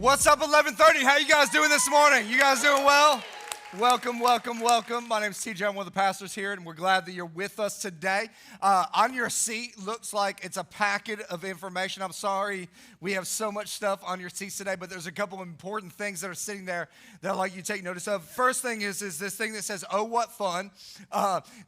What's up, 11:30? How you guys doing this morning? You guys doing well? Welcome, welcome, welcome. My name is TJ. I'm one of the pastors here, and we're glad that you're with us today. On your seat, looks like it's a packet of information. I'm sorry we have so much stuff on your seats today, but there's a couple of important things that are sitting there that I'd like you to take notice of. First thing is this thing that says, "Oh, what fun."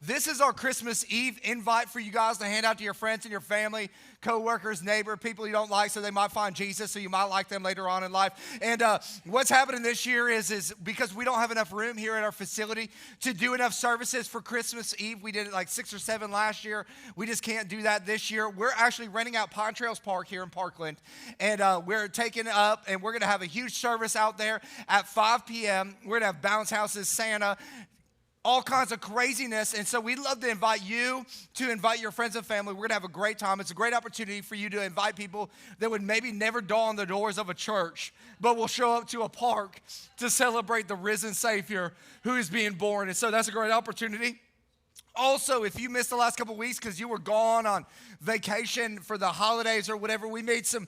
This is our Christmas Eve invite for you guys to hand out to your friends and your family, co-workers, neighbor, people you don't like, so they might find Jesus, so you might like them later on in life. And what's happening this year is because we don't have enough room here at our facility to do enough services for Christmas Eve. We did it like 6 or 7 last year. We just can't do that this year. We're actually renting out Pine Trails Park here in Parkland, and we're taking it up, and we're going to have a huge service out there at 5 p.m. We're going to have bounce houses, Santa, all kinds of craziness. And so we'd love to invite you to invite your friends and family. We're going to have a great time. It's a great opportunity for you to invite people that would maybe never dawn on the doors of a church, but will show up to a park to celebrate the risen Savior who is being born. And so that's a great opportunity. Also, if you missed the last couple of weeks because you were gone on vacation for the holidays or whatever, we made some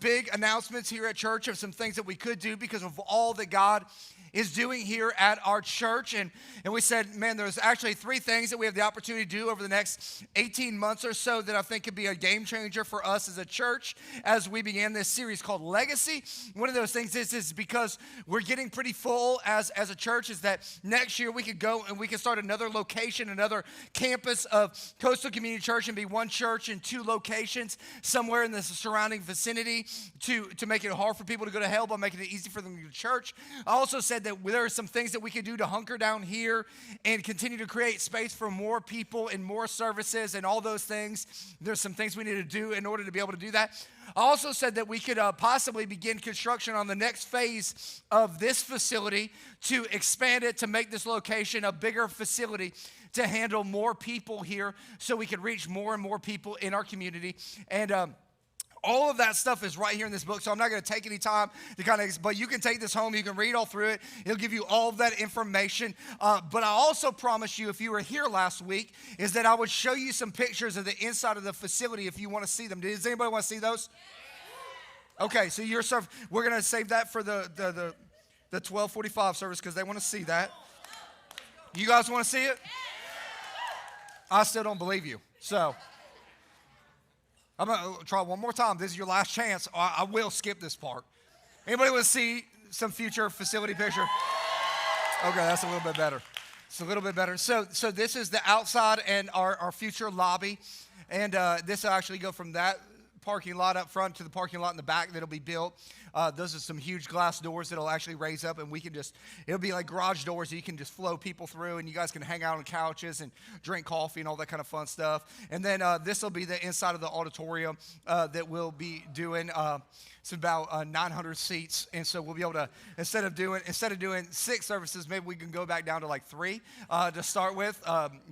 big announcements here at church of some things that we could do because of all that God is doing here at our church. And we said, man, there's actually 3 things that we have the opportunity to do over the next 18 months or so that I think could be a game changer for us as a church as we began this series called Legacy. One of those things is because we're getting pretty full as a church, is that next year we could go and we could start another location, another campus of Coastal Community Church, and be one church in 2 locations somewhere in the surrounding vicinity to make it hard for people to go to hell by making it easy for them to go to church. I also said that there are some things that we could do to hunker down here and continue to create space for more people and more services and all those things. There's some things we need to do in order to be able to do that. I also said that we could possibly begin construction on the next phase of this facility to expand it, to make this location a bigger facility to handle more people here so we could reach more and more people in our community. And all of that stuff is right here in this book, so I'm not going to take any time to but you can take this home. You can read all through it. It'll give you all of that information. But I also promise you, if you were here last week, is that I would show you some pictures of the inside of the facility if you want to see them. Does anybody want to see those? Okay, so we're going to save that for the 12:45 service because they want to see that. You guys want to see it? I still don't believe you, so I'm going to try one more time. This is your last chance. I will skip this part. Anybody want to see some future facility picture? Okay, that's a little bit better. It's a little bit better. So this is the outside and our future lobby. And this will actually go from that parking lot up front to the parking lot in the back that'll be built. Those are some huge glass doors that'll actually raise up, and it'll be like garage doors that you can just flow people through, and you guys can hang out on couches and drink coffee and all that kind of fun stuff. And then this will be the inside of the auditorium that we'll be doing. It's about 900 seats, and so we'll be able to, instead of doing 6 services, maybe we can go back down to like 3 to start with.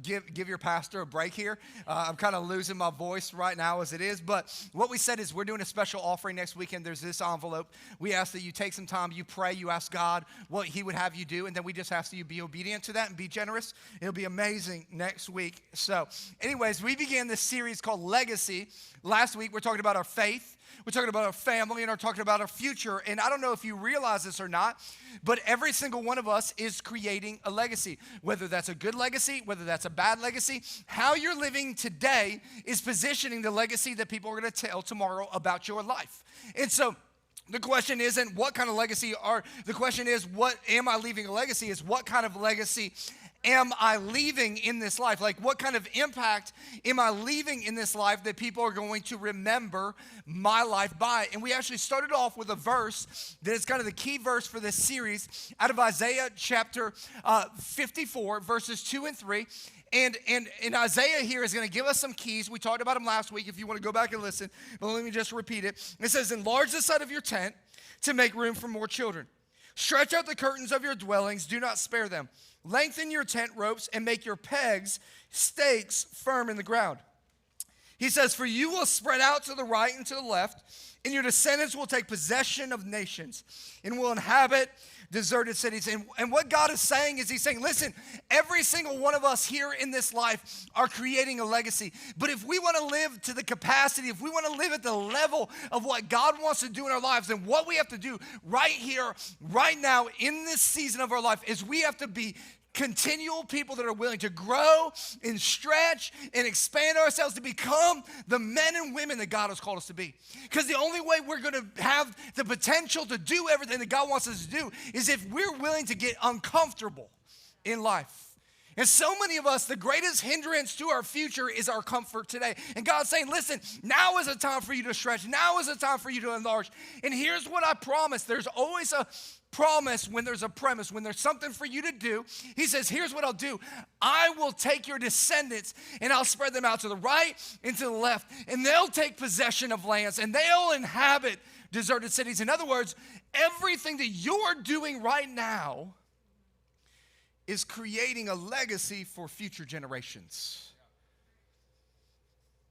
Give your pastor a break here. I'm kind of losing my voice right now as it is, but what we said is we're doing a special offering next weekend. There's this envelope. We ask that you take some time, you pray, you ask God what he would have you do, and then we just ask that you be obedient to that and be generous. It'll be amazing next week. So anyways, we began this series called Legacy. Last week, we're talking about our faith. We're talking about our family, and we're talking about our future. And I don't know if you realize this or not, but every single one of us is creating a legacy. Whether that's a good legacy, whether that's a bad legacy, how you're living today is positioning the legacy that people are going to tell tomorrow about your life. And so the question isn't what kind of legacy the question is, what am I leaving a legacy? Is what kind of legacy am I leaving in this life? Like, what kind of impact am I leaving in this life that people are going to remember my life by? And we actually started off with a verse that is kind of the key verse for this series out of Isaiah chapter 54, verses 2 and 3. And Isaiah here is going to give us some keys. We talked about them last week if you want to go back and listen, but let me just repeat it. It says, enlarge the side of your tent to make room for more children. Stretch out the curtains of your dwellings, do not spare them. Lengthen your tent ropes and make your pegs, stakes firm in the ground. He says, for you will spread out to the right and to the left, and your descendants will take possession of nations and will inhabit deserted cities. And what God is saying is he's saying, listen, every single one of us here in this life are creating a legacy. But if we want to live to the capacity, if we want to live at the level of what God wants to do in our lives, then what we have to do right here, right now, in this season of our life is we have to be continual people that are willing to grow and stretch and expand ourselves to become the men and women that God has called us to be. Because the only way we're going to have the potential to do everything that God wants us to do is if we're willing to get uncomfortable in life. And so many of us, the greatest hindrance to our future is our comfort today. And God's saying, listen, now is a time for you to stretch. Now is a time for you to enlarge. And here's what I promise. There's always a promise when there's a premise, when there's something for you to do. He says, here's what I'll do. I will take your descendants and I'll spread them out to the right and to the left. And they'll take possession of lands and they'll inhabit deserted cities. In other words, everything that you're doing right now is creating a legacy for future generations.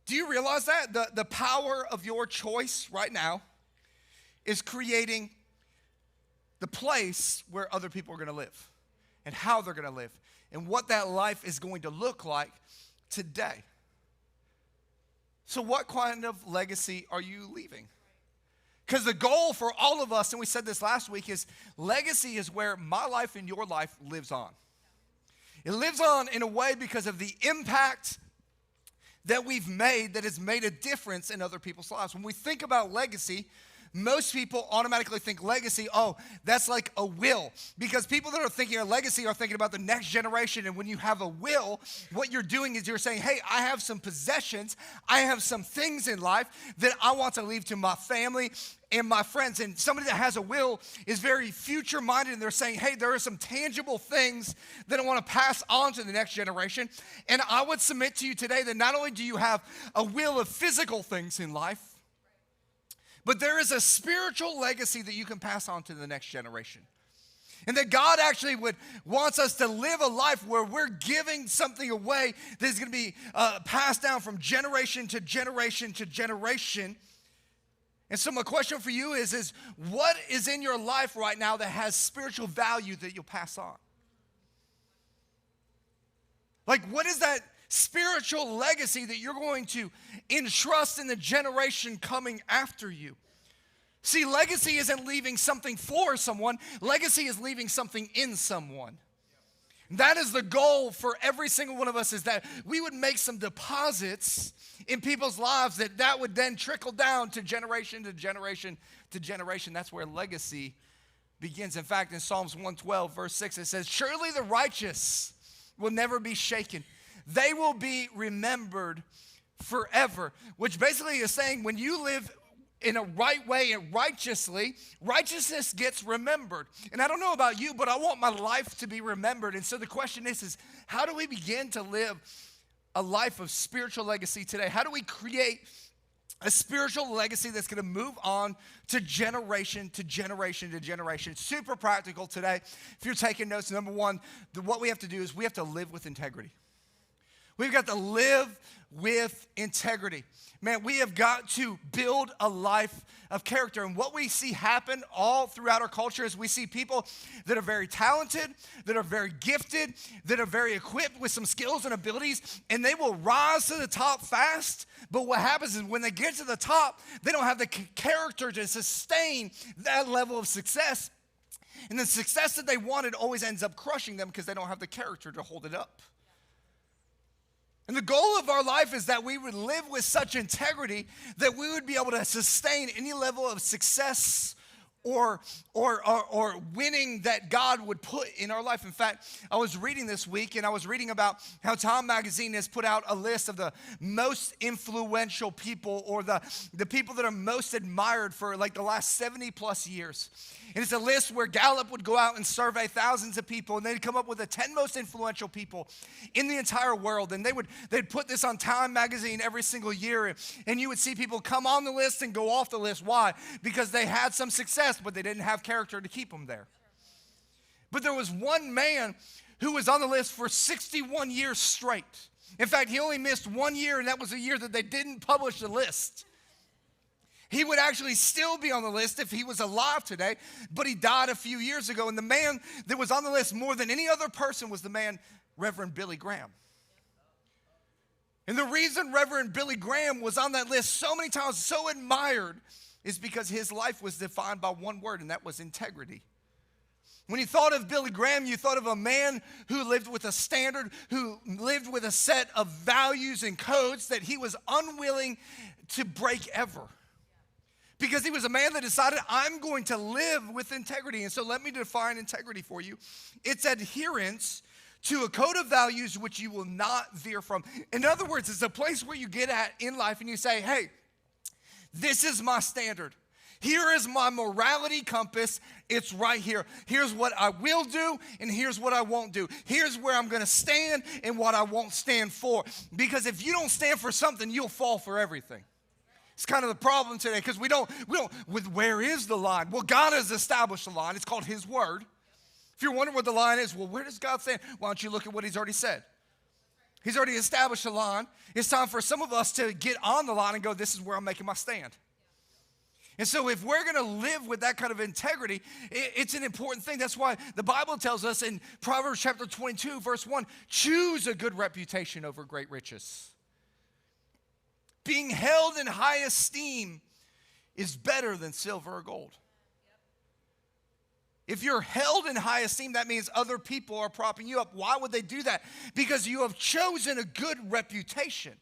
Do you realize that? The power of your choice right now is creating the place where other people are going to live and how they're going to live and what that life is going to look like today. So what kind of legacy are you leaving? Because the goal for all of us, and we said this last week, is legacy is where my life and your life lives on. It lives on in a way because of the impact that we've made that has made a difference in other people's lives. When we think about legacy, most people automatically think legacy, oh, that's like a will. Because people that are thinking of legacy are thinking about the next generation. And when you have a will, what you're doing is you're saying, hey, I have some possessions. I have some things in life that I want to leave to my family and my friends. And somebody that has a will is very future-minded. And they're saying, hey, there are some tangible things that I want to pass on to the next generation. And I would submit to you today that not only do you have a will of physical things in life, but there is a spiritual legacy that you can pass on to the next generation. And that God actually wants us to live a life where we're giving something away that is going to be passed down from generation to generation to generation. And so my question for you is what is in your life right now that has spiritual value that you'll pass on? Like, what is that spiritual legacy that you're going to entrust in the generation coming after you? See, legacy isn't leaving something for someone. Legacy is leaving something in someone. That is the goal for every single one of us, is that we would make some deposits in people's lives that would then trickle down to generation to generation to generation. That's where legacy begins. In fact, in Psalms 112, verse 6, it says, surely the righteous will never be shaken. They will be remembered forever, which basically is saying when you live in a right way and righteously, righteousness gets remembered. And I don't know about you, but I want my life to be remembered. And so the question is how do we begin to live a life of spiritual legacy today? How do we create a spiritual legacy that's going to move on to generation to generation to generation? It's super practical today. If you're taking notes, number one, what we have to do is we have to live with integrity. We've got to live with integrity. Man, we have got to build a life of character. And what we see happen all throughout our culture is we see people that are very talented, that are very gifted, that are very equipped with some skills and abilities, and they will rise to the top fast. But what happens is when they get to the top, they don't have the character to sustain that level of success. And the success that they wanted always ends up crushing them because they don't have the character to hold it up. And the goal of our life is that we would live with such integrity that we would be able to sustain any level of success or winning that God would put in our life. In fact, I was reading this week, and I was reading about how Time Magazine has put out a list of the most influential people, or the people that are most admired for like the last 70 plus years. And it's a list where Gallup would go out and survey thousands of people, and they'd come up with the 10 most influential people in the entire world. And they'd put this on Time Magazine every single year, and you would see people come on the list and go off the list. Why? Because they had some success, but they didn't have character to keep them there. But there was one man who was on the list for 61 years straight. In fact, he only missed 1 year, and that was a year that they didn't publish the list. He would actually still be on the list if he was alive today, but he died a few years ago. And the man that was on the list more than any other person was the man, Reverend Billy Graham. And the reason Reverend Billy Graham was on that list so many times, so admired, is because his life was defined by one word, and that was integrity. When you thought of Billy Graham, you thought of a man who lived with a standard, who lived with a set of values and codes that he was unwilling to break ever. Because he was a man that decided, I'm going to live with integrity. And so let me define integrity for you. It's adherence to a code of values which you will not veer from. In other words, it's a place where you get at in life and you say, hey, this is my standard. Here is my morality compass. It's right here. Here's what I will do, and here's what I won't do. Here's where I'm going to stand and what I won't stand for. Because if you don't stand for something, you'll fall for everything. It's kind of the problem today because we don't, where is the line? Well, God has established a line. It's called His Word. If you're wondering what the line is, well, where does God stand? Why don't you look at what He's already said? He's already established a line. It's time for some of us to get on the line and go, this is where I'm making my stand. And so if we're going to live with that kind of integrity, it's an important thing. That's why the Bible tells us in Proverbs chapter 22, verse 1, choose a good reputation over great riches. Being held in high esteem is better than silver or gold. If you're held in high esteem, that means other people are propping you up. Why would they do that? Because you have chosen a good reputation.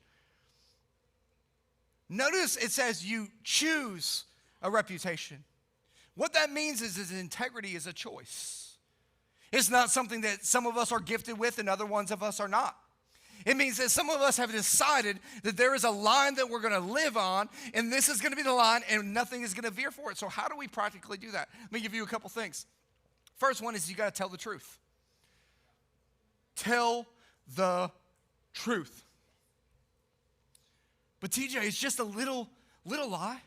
Notice it says you choose a reputation. What that means is integrity is a choice. It's not something that some of us are gifted with and other ones of us are not. It means that some of us have decided that there is a line that we're going to live on, and this is going to be the line, and nothing is going to veer for it. So how do we practically do that? Let me give you a couple things. First one is you got to tell the truth. Tell the truth. But TJ, it's just a little lie.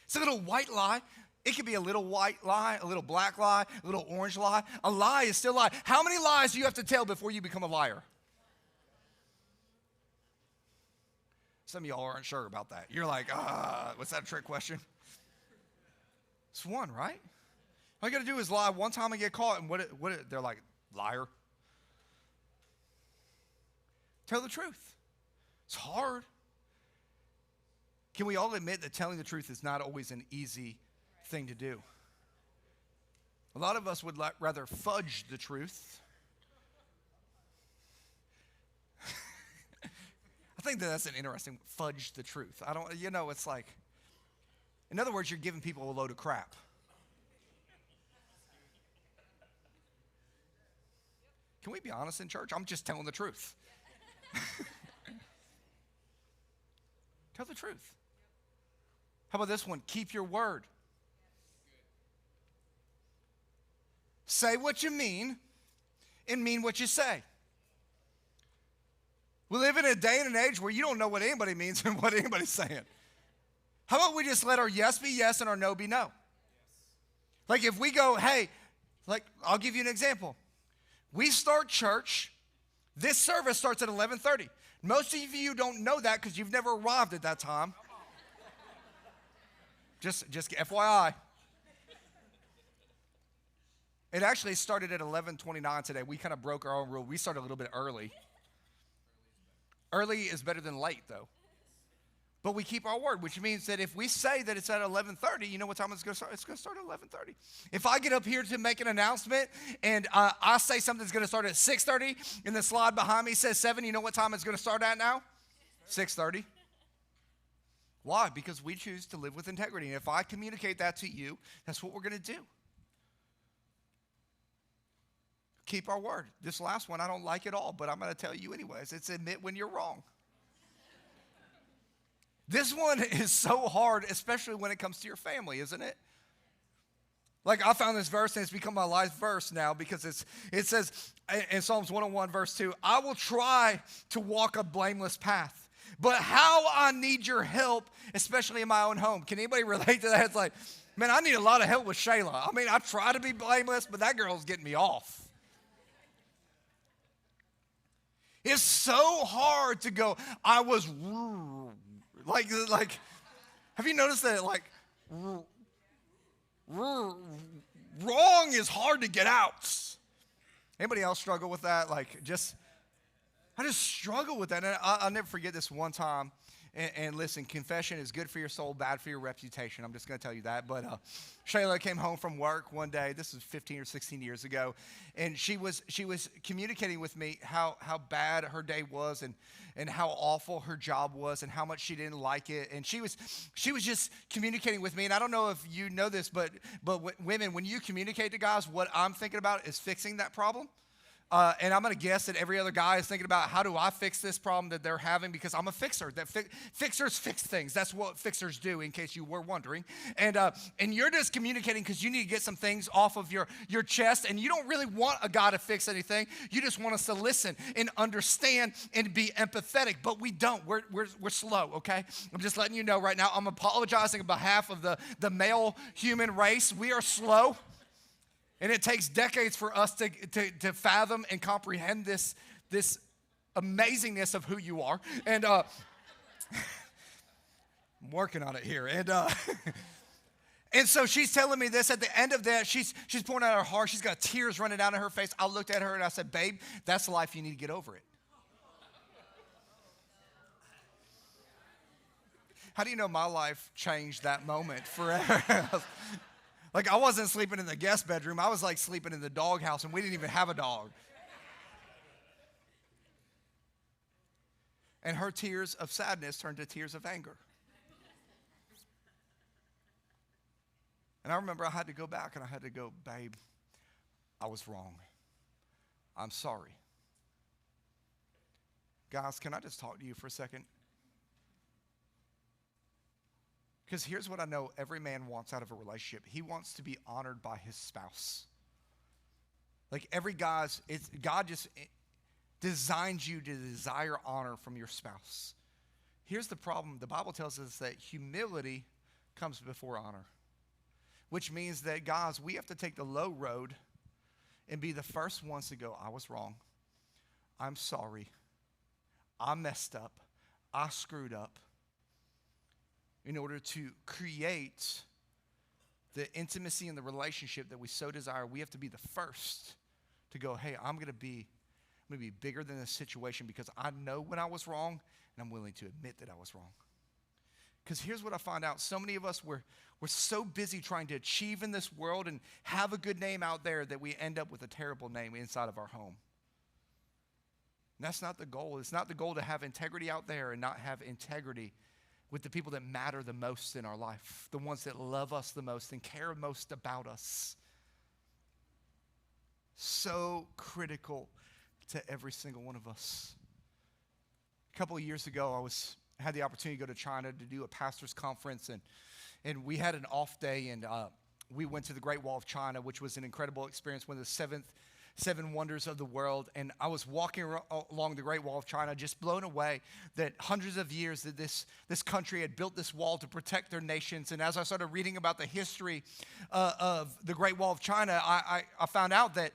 It's a little white lie. It could be a little white lie, a little black lie, a little orange lie. A lie is still a lie. How many lies do you have to tell before you become a liar? Some of y'all aren't sure about that. You're like, what's that a trick question? It's one, right? All you got to do is lie one time and get caught, and they're like, liar. Tell the truth. It's hard. Can we all admit that telling the truth is not always an easy thing to do? A lot of us would rather fudge the truth. I think that's an interesting, fudge the truth. It's like, in other words, you're giving people a load of crap. Can we be honest in church? I'm just telling the truth. Tell the truth. How about this one? Keep your word. Say what you mean and mean what you say. We live in a day and an age where you don't know what anybody means and what anybody's saying. How about we just let our yes be yes and our no be no? Like if we go, hey, I'll give you an example. We start church. This service starts at 11:30. Most of you don't know that because you've never arrived at that time. Just FYI. It actually started at 11:29 today. We kind of broke our own rule. We started a little bit early. Early is better than late, though. But we keep our word, which means that if we say that it's at 11:30, you know what time it's going to start? It's going to start at 11:30. If I get up here to make an announcement and I say something's going to start at 6:30 and the slide behind me says 7, you know what time it's going to start at now? 6:30. Why? Because we choose to live with integrity. And if I communicate that to you, that's what we're going to do. Keep our word. This last one, I don't like at all, but I'm going to tell you anyways. It's admit when you're wrong. This one is so hard, especially when it comes to your family, isn't it? Like I found this verse and it's become my life verse now because it says in Psalms 101 verse 2, I will try to walk a blameless path, but how I need your help, especially in my own home. Can anybody relate to that? It's like, man, I need a lot of help with Shayla. I mean, I try to be blameless, but that girl's getting me off. It's so hard to go, I was like, have you noticed that wrong is hard to get out? Anybody else struggle with that? I just struggle with that. And I'll never forget this one time. And listen, confession is good for your soul, bad for your reputation. I'm just going to tell you that. But Shayla came home from work one day. This was 15 or 16 years ago. And she was communicating with me how bad her day was and how awful her job was and how much she didn't like it. And she was just communicating with me. And I don't know if you know this, but women, when you communicate to guys, what I'm thinking about is fixing that problem. And I'm going to guess that every other guy is thinking about, how do I fix this problem that they're having? Because I'm a fixer. Fixers fix things. That's what fixers do, in case you were wondering. And you're just communicating because you need to get some things off of your chest. And you don't really want a guy to fix anything. You just want us to listen and understand and be empathetic. But we don't. We're slow, okay? I'm just letting you know right now. I'm apologizing on behalf of the male human race. We are slow. And it takes decades for us to fathom and comprehend this amazingness of who you are. And I'm working on it here. And so she's telling me this. At the end of that, she's pouring out her heart. She's got tears running down her face. I looked at her and I said, babe, that's life. You need to get over it. How do you know my life changed that moment forever? I wasn't sleeping in the guest bedroom. I was sleeping in the doghouse, and we didn't even have a dog. And her tears of sadness turned to tears of anger. And I remember I had to go back, and I had to go, babe, I was wrong. I'm sorry. Guys, can I just talk to you for a second? Because here's what I know every man wants out of a relationship. He wants to be honored by his spouse. Every God just designs you to desire honor from your spouse. Here's the problem. The Bible tells us that humility comes before honor, which means that, guys, we have to take the low road and be the first ones to go, I was wrong. I'm sorry. I messed up. I screwed up. In order to create the intimacy and the relationship that we so desire, we have to be the first to go, hey, I'm going to be bigger than this situation because I know when I was wrong, and I'm willing to admit that I was wrong. Because here's what I find out. So many of us, we're so busy trying to achieve in this world and have a good name out there that we end up with a terrible name inside of our home. And that's not the goal. It's not the goal to have integrity out there and not have integrity with the people that matter the most in our life, the ones that love us the most and care most about us. So critical to every single one of us. A couple of years ago, I had the opportunity to go to China to do a pastor's conference, and we had an off day, and we went to the Great Wall of China, which was an incredible experience, one of the seven wonders of the world. And I was walking along the Great Wall of China, just blown away that hundreds of years that this country had built this wall to protect their nations. And as I started reading about the history of the Great Wall of China, I found out that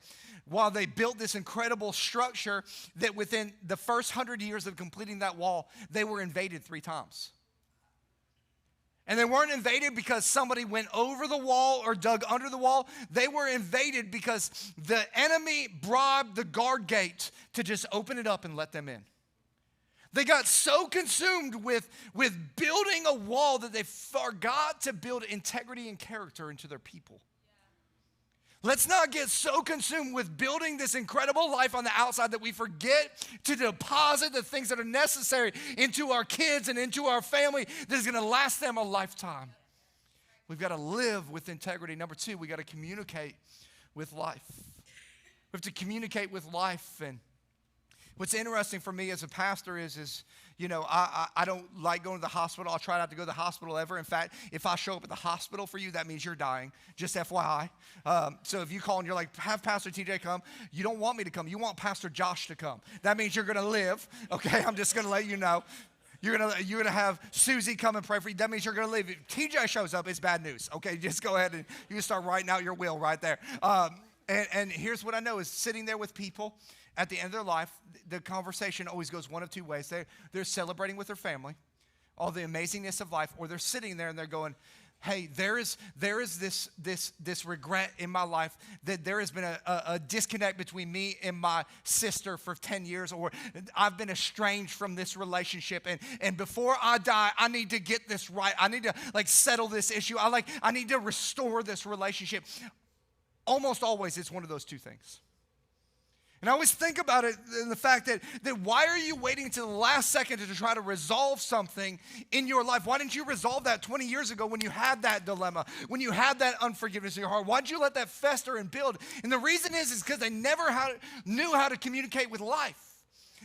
while they built this incredible structure, that within the first 100 years of completing that wall, they were invaded 3 times. And they weren't invaded because somebody went over the wall or dug under the wall. They were invaded because the enemy bribed the guard gate to just open it up and let them in. They got so consumed with building a wall that they forgot to build integrity and character into their people. Let's not get so consumed with building this incredible life on the outside that we forget to deposit the things that are necessary into our kids and into our family that is going to last them a lifetime. We've got to live with integrity. Number 2, we got to communicate with life. We have to communicate with life. And what's interesting for me as a pastor is I don't like going to the hospital. I'll try not to go to the hospital ever. In fact, if I show up at the hospital for you, that means you're dying. Just FYI. So if you call and you're like, have Pastor TJ come, you don't want me to come. You want Pastor Josh to come. That means you're going to live. Okay, I'm just going to let you know. You're gonna have Susie come and pray for you. That means you're going to live. If TJ shows up, it's bad news. Okay, just go ahead and you start writing out your will right there. And here's what I know is sitting there with people at the end of their life, the conversation always goes one of two ways. They're celebrating with their family, all the amazingness of life, or they're sitting there and they're going, hey, there is this regret in my life that there has been a disconnect between me and my sister for 10 years, or I've been estranged from this relationship, and before I die, I need to get this right. I need to settle this issue. I need to restore this relationship. Almost always it's one of those two things. And I always think about it in the fact that why are you waiting until the last second to try to resolve something in your life? Why didn't you resolve that 20 years ago when you had that dilemma, when you had that unforgiveness in your heart? Why did you let that fester and build? And the reason is because they never knew how to communicate with life.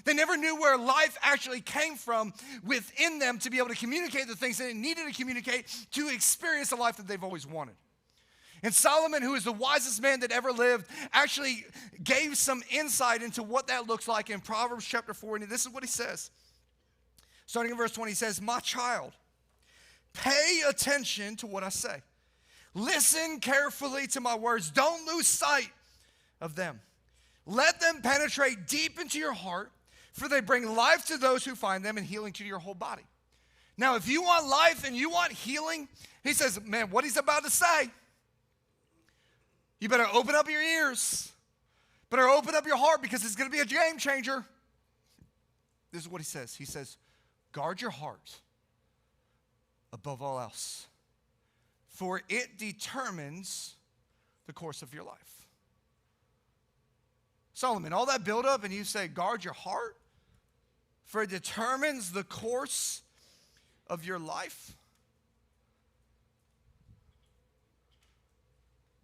They never knew where life actually came from within them to be able to communicate the things that they needed to communicate to experience the life that they've always wanted. And Solomon, who is the wisest man that ever lived, actually gave some insight into what that looks like in Proverbs chapter 4. And this is what he says. Starting in verse 20, he says, my child, pay attention to what I say. Listen carefully to my words. Don't lose sight of them. Let them penetrate deep into your heart, for they bring life to those who find them and healing to your whole body. Now, if you want life and you want healing, he says, man, what he's about to say, you better open up your ears. Better open up your heart, because it's going to be a game changer. This is what he says. He says, guard your heart above all else, for it determines the course of your life. Solomon, all that build up, and you say, guard your heart, for it determines the course of your life.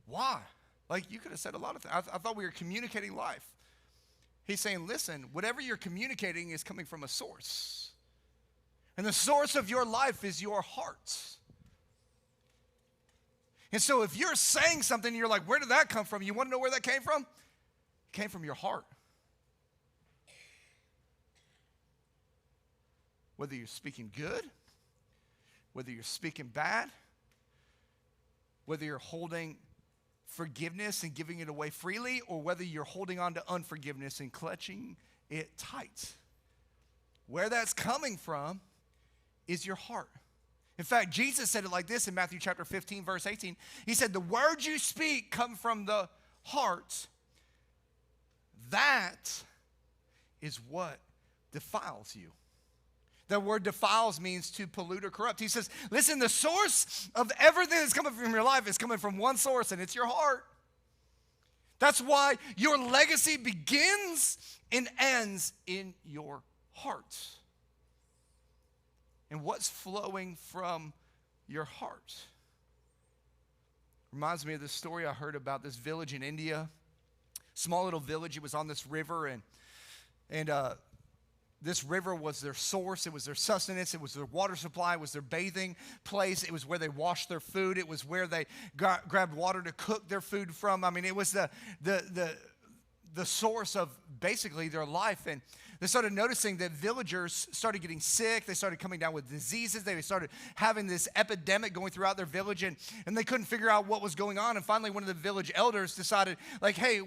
Why? You could have said a lot of things. I thought we were communicating life. He's saying, listen, whatever you're communicating is coming from a source. And the source of your life is your heart. And so if you're saying something and you're like, where did that come from? You want to know where that came from? It came from your heart. Whether you're speaking good, whether you're speaking bad, whether you're holding forgiveness and giving it away freely, or whether you're holding on to unforgiveness and clutching it tight. Where that's coming from is your heart. In fact, Jesus said it like this in Matthew chapter 15, verse 18. He said, the words you speak come from the heart. That is what defiles you. The word defiles means to pollute or corrupt. He says, listen, the source of everything that's coming from your life is coming from one source, and it's your heart. That's why your legacy begins and ends in your heart. And what's flowing from your heart? Reminds me of this story I heard about this village in India. Small little village. It was on this river, and this river was their source. It was their sustenance. It was their water supply. It was their bathing place. It was where they washed their food. It was where they grabbed water to cook their food from. I mean, it was the source of basically their life. And they started noticing that villagers started getting sick. They started coming down with diseases. They started having this epidemic going throughout their village, and they couldn't figure out what was going on. And finally, one of the village elders decided, hey,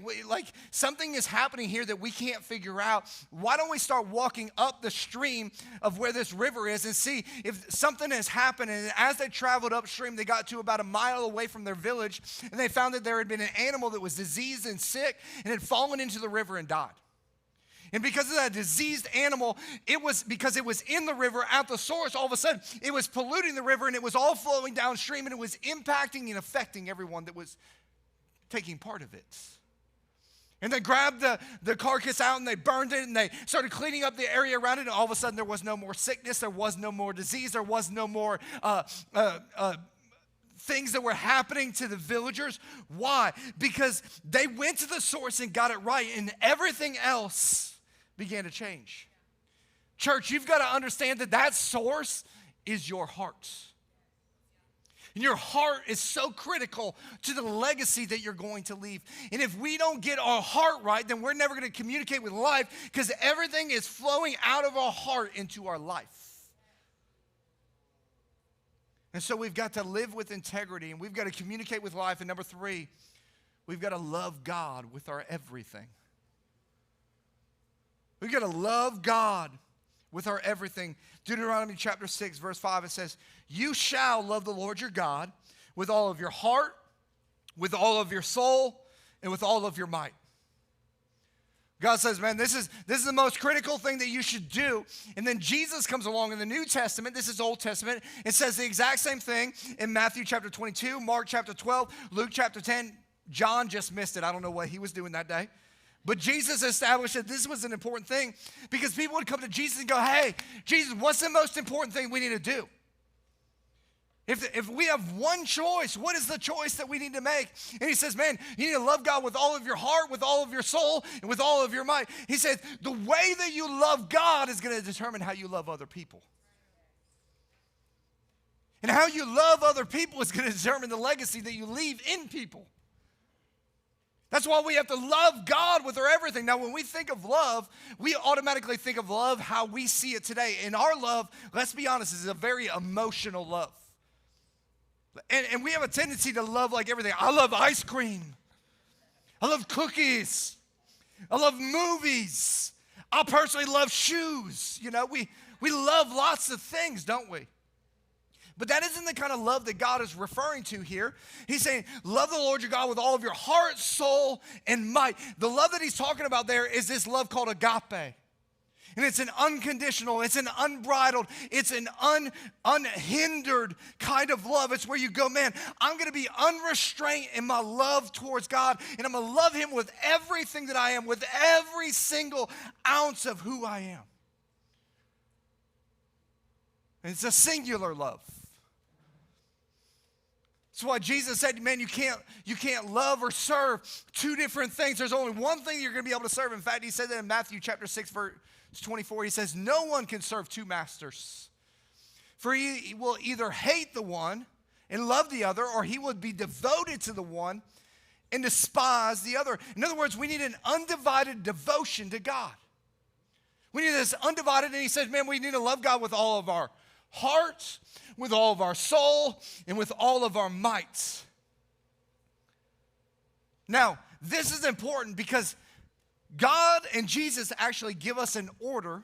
something is happening here that we can't figure out. Why don't we start walking up the stream of where this river is and see if something has happened? And as they traveled upstream, they got to about a mile away from their village, and they found that there had been an animal that was diseased and sick and had fallen into the river and died. And because of that diseased animal, it was because it was in the river at the source, all of a sudden it was polluting the river, and it was all flowing downstream, and it was impacting and affecting everyone that was taking part of it. And they grabbed the carcass out and they burned it, and they started cleaning up the area around it, and all of a sudden there was no more sickness, there was no more disease, there was no more things that were happening to the villagers. Why? Because they went to the source and got it right, and everything else began to change. Church, you've got to understand that source is your heart. And your heart is so critical to the legacy that you're going to leave. And if we don't get our heart right, then we're never going to communicate with life, because everything is flowing out of our heart into our life. And so we've got to live with integrity, and we've got to communicate with life. And number 3, we've got to love God with our everything. We got to love God with our everything. Deuteronomy chapter 6, verse 5, it says, you shall love the Lord your God with all of your heart, with all of your soul, and with all of your might. God says, man, this is the most critical thing that you should do. And then Jesus comes along in the New Testament. This is Old Testament. It says the exact same thing in Matthew chapter 22, Mark chapter 12, Luke chapter 10. John just missed it. I don't know what he was doing that day. But Jesus established that this was an important thing because people would come to Jesus and go, hey, Jesus, what's the most important thing we need to do? If we have one choice, what is the choice that we need to make? And he says, man, you need to love God with all of your heart, with all of your soul, and with all of your might. He says, the way that you love God is going to determine how you love other people. And how you love other people is going to determine the legacy that you leave in people. That's why we have to love God with our everything. Now, when we think of love, we automatically think of love how we see it today. And our love, let's be honest, is a very emotional love. And we have a tendency to love like everything. I love ice cream. I love cookies. I love movies. I personally love shoes. You know, we love lots of things, don't we? But that isn't the kind of love that God is referring to here. He's saying, love the Lord your God with all of your heart, soul, and might. The love that he's talking about there is this love called agape. And it's an unconditional, it's an unbridled, it's an unhindered kind of love. It's where you go, man, I'm going to be unrestrained in my love towards God, and I'm going to love him with everything that I am, with every single ounce of who I am. And it's a singular love. That's why Jesus said, man, you can't love or serve two different things. There's only one thing you're going to be able to serve. In fact, he said that in Matthew chapter 6, verse 24. He says, no one can serve two masters. For he will either hate the one and love the other, or he would be devoted to the one and despise the other. In other words, we need an undivided devotion to God. We need this undivided, and he says, man, we need to love God with all of our heart, with all of our soul, and with all of our might. Now, this is important because God and Jesus actually give us an order.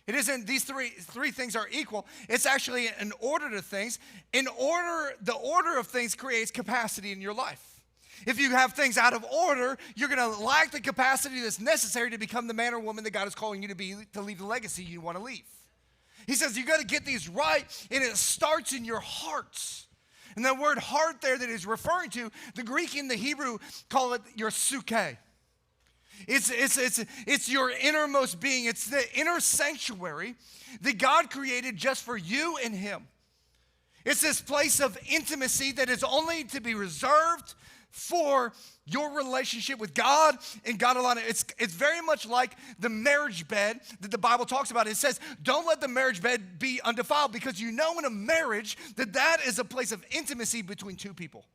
It isn't these three things are equal. It's actually an order to things. The order of things creates capacity in your life. If you have things out of order, you're going to lack the capacity that's necessary to become the man or woman that God is calling you to be, to leave the legacy you want to leave. He says you got to get these right, and it starts in your hearts. And that word heart there that he's referring to, the Greek and the Hebrew call it your psyche. It's your innermost being. It's the inner sanctuary that God created just for you and him. It's this place of intimacy that is only to be reserved for your relationship with God and God alone. It's very much like the marriage bed that the Bible talks about. It says, don't let the marriage bed be undefiled, because you know in a marriage that is a place of intimacy between two people.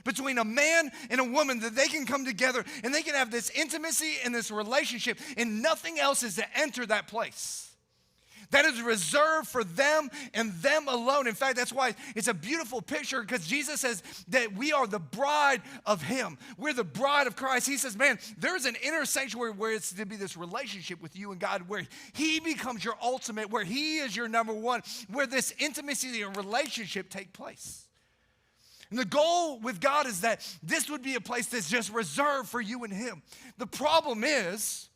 Between a man and a woman, that they can come together and they can have this intimacy and this relationship, and nothing else is to enter that place. That is reserved for them and them alone. In fact, that's why it's a beautiful picture, because Jesus says that we are the bride of him. We're the bride of Christ. He says, man, there's an inner sanctuary where it's to be this relationship with you and God, where he becomes your ultimate, where he is your number one, where this intimacy and relationship take place. And the goal with God is that this would be a place that's just reserved for you and him. The problem is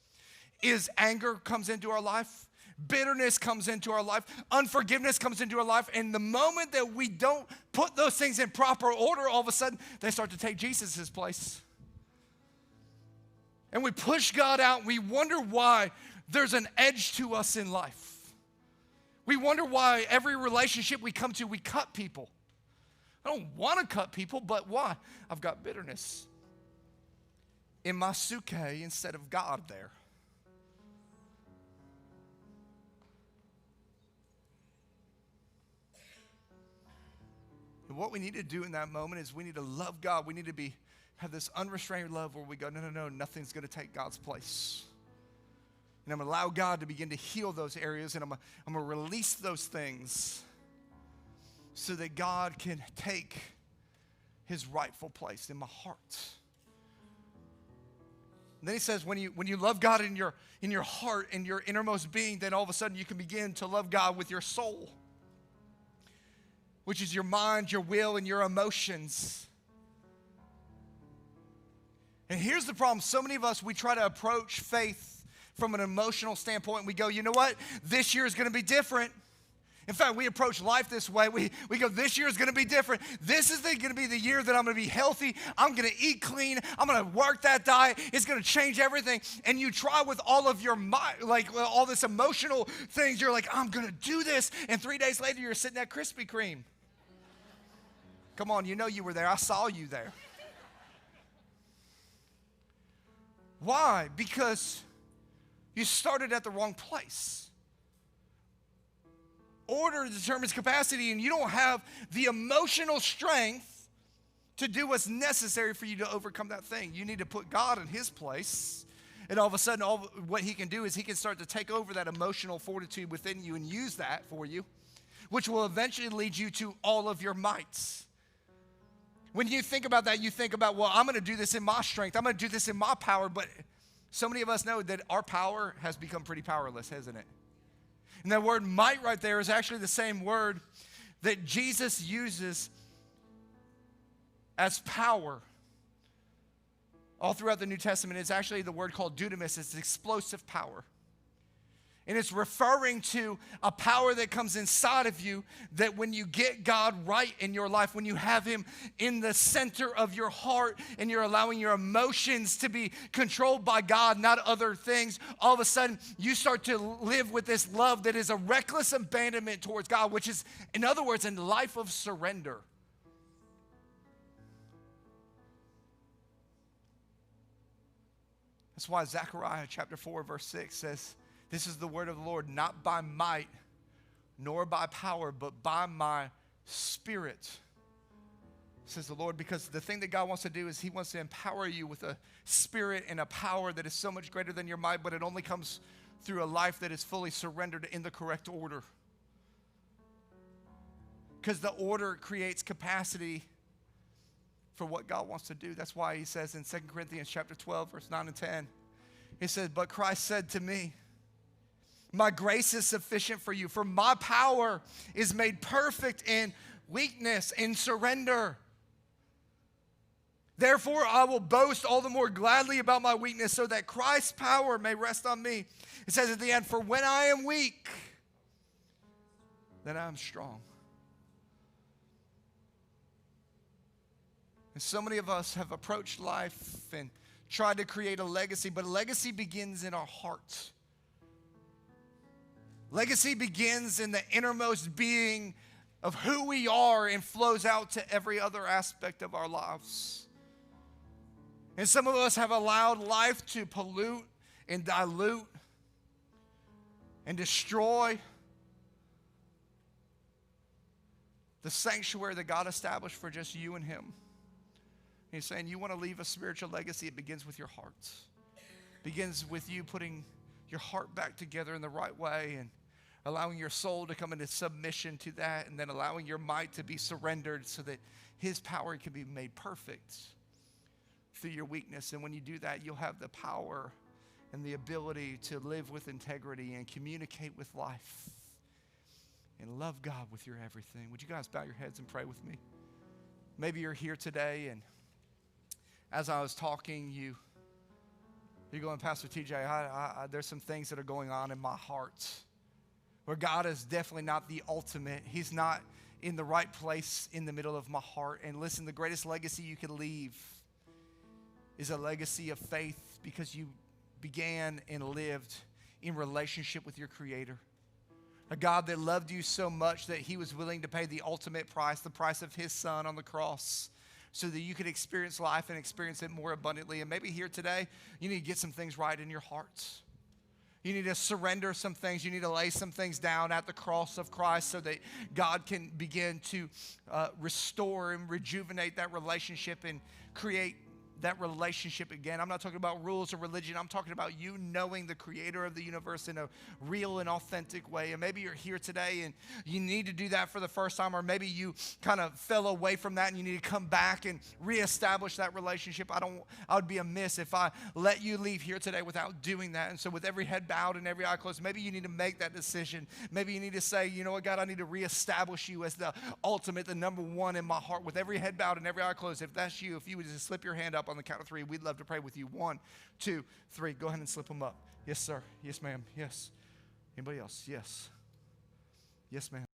anger comes into our life. Bitterness comes into our life. Unforgiveness comes into our life. And the moment that we don't put those things in proper order, all of a sudden, they start to take Jesus' place. And we push God out. We wonder why there's an edge to us in life. We wonder why every relationship we come to, we cut people. I don't want to cut people, but why? I've got bitterness in my psyche instead of God there. And what we need to do in that moment is we need to love God. We need to have this unrestrained love where we go, no, nothing's going to take God's place. And I'm going to allow God to begin to heal those areas, and I'm going to release those things so that God can take his rightful place in my heart. And then he says, when you love God in your heart, in your innermost being, then all of a sudden you can begin to love God with your soul, which is your mind, your will, and your emotions. And here's the problem. So many of us, we try to approach faith from an emotional standpoint. We go, you know what? This year is going to be different. In fact, we approach life this way. We go, this year is going to be different. This is going to be the year that I'm going to be healthy. I'm going to eat clean. I'm going to work that diet. It's going to change everything. And you try with all of your mind, like all this emotional things. You're like, I'm going to do this. And 3 days later, you're sitting at Krispy Kreme. Come on, you know you were there. I saw you there. Why? Because you started at the wrong place. Order determines capacity, and you don't have the emotional strength to do what's necessary for you to overcome that thing. You need to put God in his place, and all of a sudden, what he can do is he can start to take over that emotional fortitude within you and use that for you, which will eventually lead you to all of your mights. When you think about that, you think about, well, I'm going to do this in my strength. I'm going to do this in my power, but so many of us know that our power has become pretty powerless, hasn't it? And that word might right there is actually the same word that Jesus uses as power. All throughout the New Testament, it's actually the word called dunamis. It's explosive power. And it's referring to a power that comes inside of you that when you get God right in your life, when you have him in the center of your heart and you're allowing your emotions to be controlled by God, not other things, all of a sudden you start to live with this love that is a reckless abandonment towards God, which is, in other words, a life of surrender. That's why Zechariah chapter 4 verse 6 says, this is the word of the Lord, not by might, nor by power, but by my spirit, says the Lord. Because the thing that God wants to do is he wants to empower you with a spirit and a power that is so much greater than your might, but it only comes through a life that is fully surrendered in the correct order. Because the order creates capacity for what God wants to do. That's why he says in 2 Corinthians chapter 12, verse 9 and 10, he says, but Christ said to me, my grace is sufficient for you, for my power is made perfect in weakness, in surrender. Therefore, I will boast all the more gladly about my weakness, so that Christ's power may rest on me. It says at the end, for when I am weak, then I am strong. And so many of us have approached life and tried to create a legacy, but a legacy begins in our hearts. Legacy begins in the innermost being of who we are and flows out to every other aspect of our lives. And some of us have allowed life to pollute and dilute and destroy the sanctuary that God established for just you and him. And he's saying, you want to leave a spiritual legacy, it begins with your hearts. It begins with you putting your heart back together in the right way and allowing your soul to come into submission to that, and then allowing your might to be surrendered so that his power can be made perfect through your weakness. And when you do that, you'll have the power and the ability to live with integrity and communicate with life and love God with your everything. Would you guys bow your heads and pray with me? Maybe you're here today, and as I was talking, you're going, Pastor TJ, there's some things that are going on in my heart where God is definitely not the ultimate. He's not in the right place in the middle of my heart. And listen, the greatest legacy you can leave is a legacy of faith, because you began and lived in relationship with your Creator. A God that loved you so much that he was willing to pay the ultimate price, the price of his son on the cross, so that you could experience life and experience it more abundantly. And maybe here today, you need to get some things right in your hearts. You need to surrender some things. You need to lay some things down at the cross of Christ so that God can begin to restore and rejuvenate that relationship and create that relationship again. I'm not talking about rules or religion. I'm talking about you knowing the creator of the universe in a real and authentic way. And maybe you're here today and you need to do that for the first time, or maybe you kind of fell away from that and you need to come back and reestablish that relationship. I would be amiss if I let you leave here today without doing that. And so with every head bowed and every eye closed, maybe you need to make that decision. Maybe you need to say, you know what, God, I need to reestablish you as the ultimate, the number one in my heart. With every head bowed and every eye closed, if that's you, if you would just slip your hand up on the count of 3, we'd love to pray with you. 1, 2, 3. Go ahead and slip them up. Yes, sir. Yes, ma'am. Yes. Anybody else? Yes. Yes, ma'am.